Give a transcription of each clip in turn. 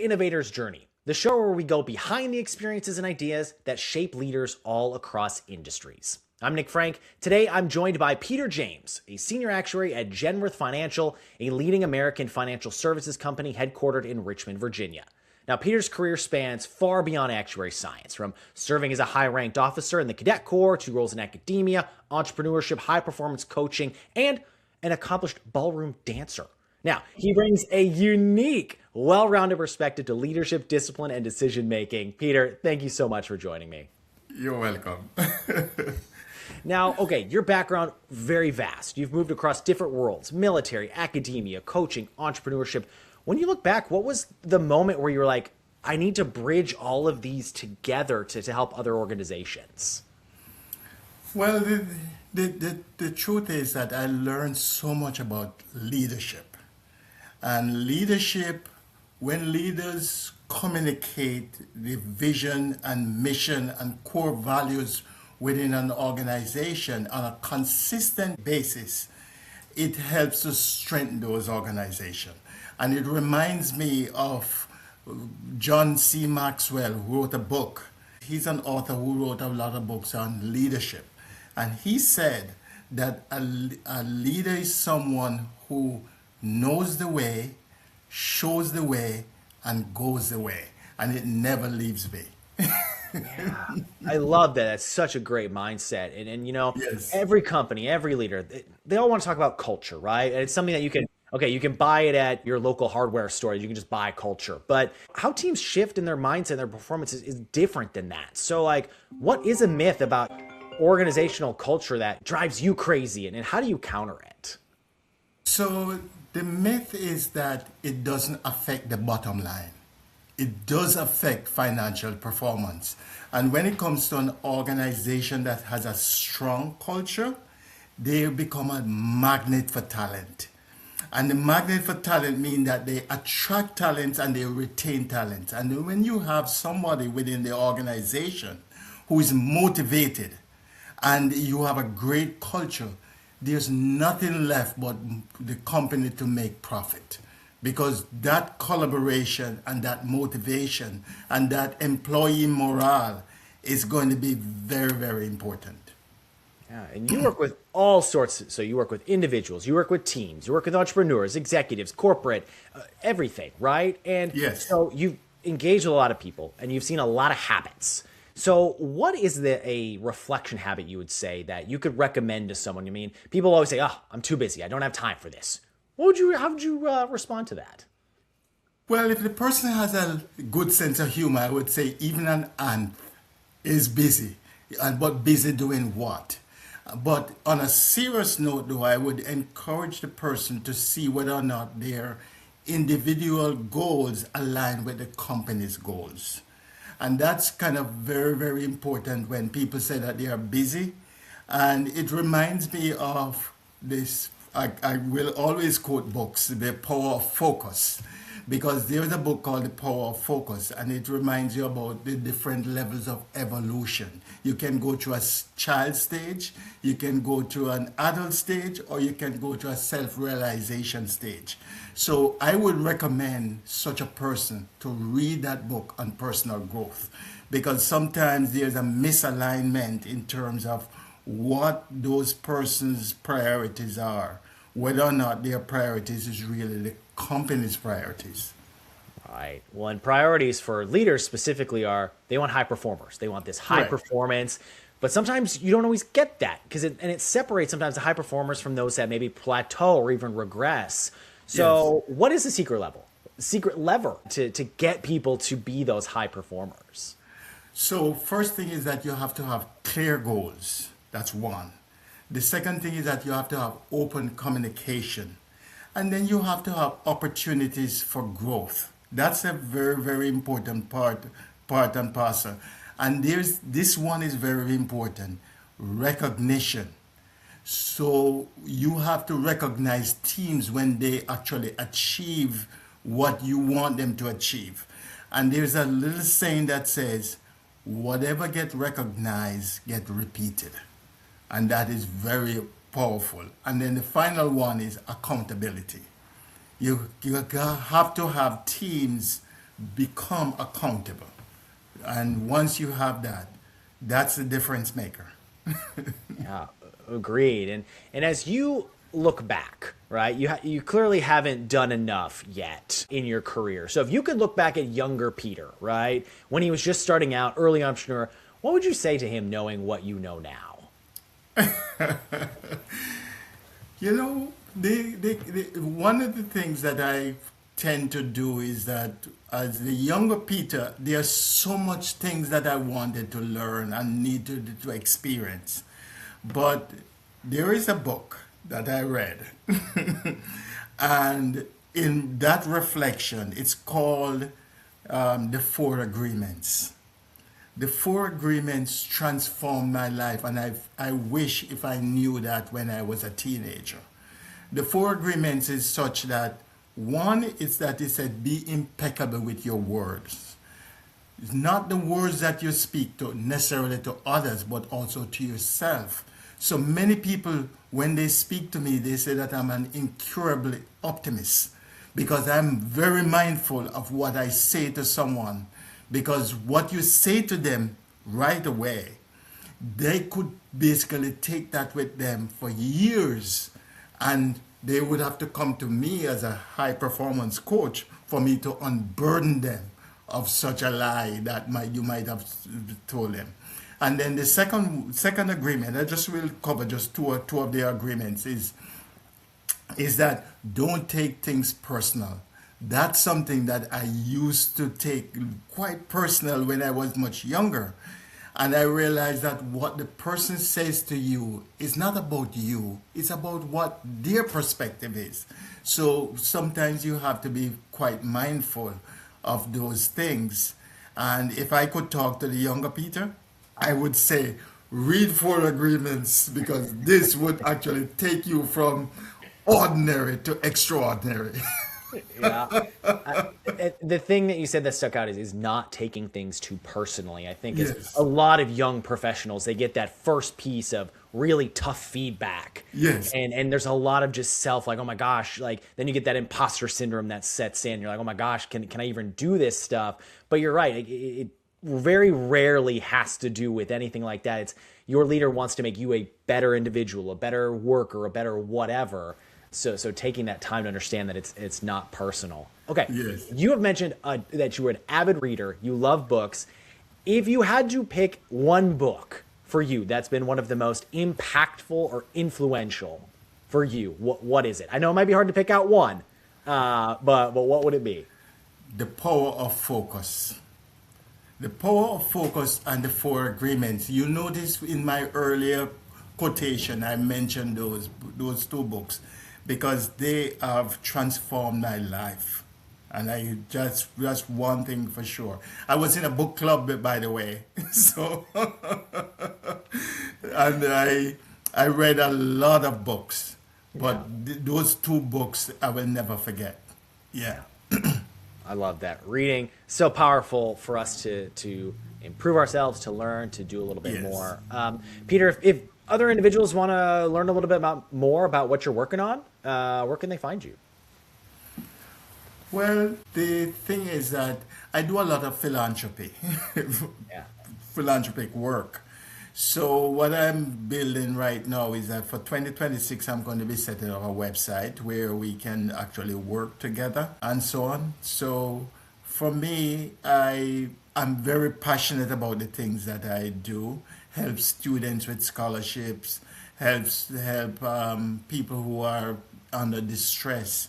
Innovators Journey, the show where we go behind the experiences and ideas that shape leaders all across industries. I'm Nick Frank. Today, I'm joined by Peter James, a senior actuary at Genworth Financial, a leading American financial services company headquartered in Richmond, Virginia. Now, Peter's career spans far beyond actuary science, from serving as a high-ranked officer in the Cadet Corps to roles in academia, entrepreneurship, high-performance coaching, and an accomplished ballroom dancer. Now, he brings a unique, well-rounded perspective to leadership, discipline, and decision-making. Peter, thank you so much for joining me. You're welcome. Now, okay, your background, very vast. You've moved across different worlds: military, academia, coaching, entrepreneurship. When you look back, what was the moment where you were like, I need to bridge all of these together to help other organizations? Well, the truth is that I learned so much about leadership. And leadership, when leaders communicate the vision and mission and core values within an organization on a consistent basis, it helps to strengthen those organizations. And it reminds me of John C. Maxwell, who wrote a book. He's an author who wrote a lot of books on leadership. And he said that a leader is someone who knows the way, shows the way, and goes the way. And it never leaves me. Yeah, I love that. That's such a great mindset. And you know, Yes. every company, every leader, they all want to talk about culture, right? And it's something that you can buy it at your local hardware store. You can just buy culture. But how teams shift in their mindset and their performance is different than that. So like, what is a myth about organizational culture that drives you crazy, and how do you counter it? So the myth is that it doesn't affect the bottom line. It does affect financial performance. And when it comes to an organization that has a strong culture, they become a magnet for talent. And the magnet for talent means that they attract talent and they retain talent. And when you have somebody within the organization who is motivated and you have a great culture, there's nothing left but the company to make profit. Because that collaboration and that motivation and that employee morale is going to be very, very important. Yeah, and you work with all sorts. So you work with individuals, you work with teams, you work with entrepreneurs, executives, corporate, everything, right? And Yes. so you've engaged with a lot of people and you've seen a lot of habits. So what is a reflection habit you would say that you could recommend to someone? I mean, people always say, oh, I'm too busy, I don't have time for this. How would you respond to that? Well, if the person has a good sense of humor, I would say even an ant is busy, but busy doing what? But on a serious note, though, I would encourage the person to see whether or not their individual goals align with the company's goals. And that's kind of very, very important when people say that they are busy. And it reminds me of this. I will always quote books, The Power of Focus, because there's a book called The Power of Focus, and it reminds you about the different levels of evolution. You can go to a child stage, you can go to an adult stage, or you can go to a self-realization stage. So I would recommend such a person to read that book on personal growth, because sometimes there's a misalignment in terms of what those persons' priorities are, whether or not their priorities is really the company's priorities. Right. Well, and priorities for leaders specifically are they want high performers. They want this high Correct. performance, but sometimes you don't always get that because it separates sometimes the high performers from those that maybe plateau or even regress. So what is the secret lever to get people to be those high performers? So first thing is that you have to have clear goals. That's one. The second thing is that you have to have open communication. And then you have to have opportunities for growth. That's a very, very important part and parcel. And this one is very important, recognition. So you have to recognize teams when they actually achieve what you want them to achieve. And there's a little saying that says, whatever get recognized, get repeated. And that is very powerful. And then the final one is accountability. You have to have teams become accountable. And once you have that, that's the difference maker. Yeah, agreed. And as you look back, right, you clearly haven't done enough yet in your career. So if you could look back at younger Peter, right, when he was just starting out, early entrepreneur, what would you say to him knowing what you know now? You know, one of the things that I tend to do is that as the younger Peter, there's so much things that I wanted to learn and need to experience. But there is a book that I read, and in that reflection, it's called The Four Agreements. The Four Agreements transformed my life, and I wish if I knew that when I was a teenager. The Four Agreements is such that one is that it said, be impeccable with your words. It's not the words that you speak to necessarily to others, but also to yourself. So many people, when they speak to me, they say that I'm an incurable optimist because I'm very mindful of what I say to someone. Because what you say to them right away, they could basically take that with them for years, and they would have to come to me as a high performance coach for me to unburden them of such a lie that you might have told them. And then the second agreement, I just will cover just two of the agreements, is that don't take things personal. That's something that I used to take quite personal when I was much younger. And I realized that what the person says to you is not about you, it's about what their perspective is. So sometimes you have to be quite mindful of those things. And if I could talk to the younger Peter, I would say, read Four Agreements, because this would actually take you from ordinary to extraordinary. Yeah. The thing that you said that stuck out is not taking things too personally. I think is Yes. a lot of young professionals, they get that first piece of really tough feedback. Yes. And there's a lot of just self, like, oh my gosh, like then you get that imposter syndrome that sets in. You're like, oh my gosh, can I even do this stuff? But you're right. It very rarely has to do with anything like that. It's your leader wants to make you a better individual, a better worker, a better whatever. So taking that time to understand that it's not personal. Okay. Yes. You have mentioned that you were an avid reader. You love books. If you had to pick one book for you that's been one of the most impactful or influential for you, what is it? I know it might be hard to pick out one, but what would it be? The Power of Focus. The Power of Focus and the Four Agreements. You notice in my earlier quotation, I mentioned those two books because they have transformed my life. And I just one thing for sure. I was in a book club, by the way. So, and I read a lot of books, but those two books I will never forget. Yeah. I love that. Reading, so powerful for us to improve ourselves, to learn, to do a little bit Yes. more. Peter, if other individuals want to learn a little bit more about what you're working on, where can they find you? Well, the thing is that I do a lot of philanthropy, Yeah. philanthropic work. So what I'm building right now is that for 2026, I'm going to be setting up a website where we can actually work together and so on. So for me, I'm very passionate about the things that I do. Help students with scholarships, help people who are under distress.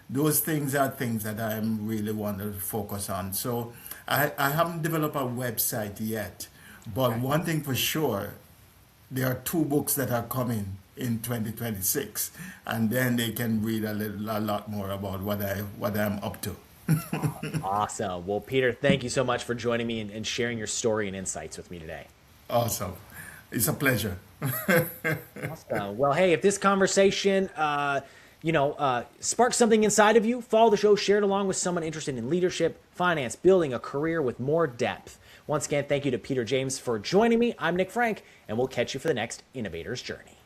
Those things are things that I really want to focus on. So I haven't developed a website yet, but one thing for sure, there are two books that are coming in 2026, and then they can read a lot more about what I'm up to. Awesome. Well, Peter, thank you so much for joining me and sharing your story and insights with me today. Awesome. It's a pleasure. Awesome. Well, hey, if this conversation, sparks something inside of you, follow the show, share it along with someone interested in leadership, finance, building a career with more depth. Once again, thank you to Peter James for joining me. I'm Nick Frank, and we'll catch you for the next Innovators Journey.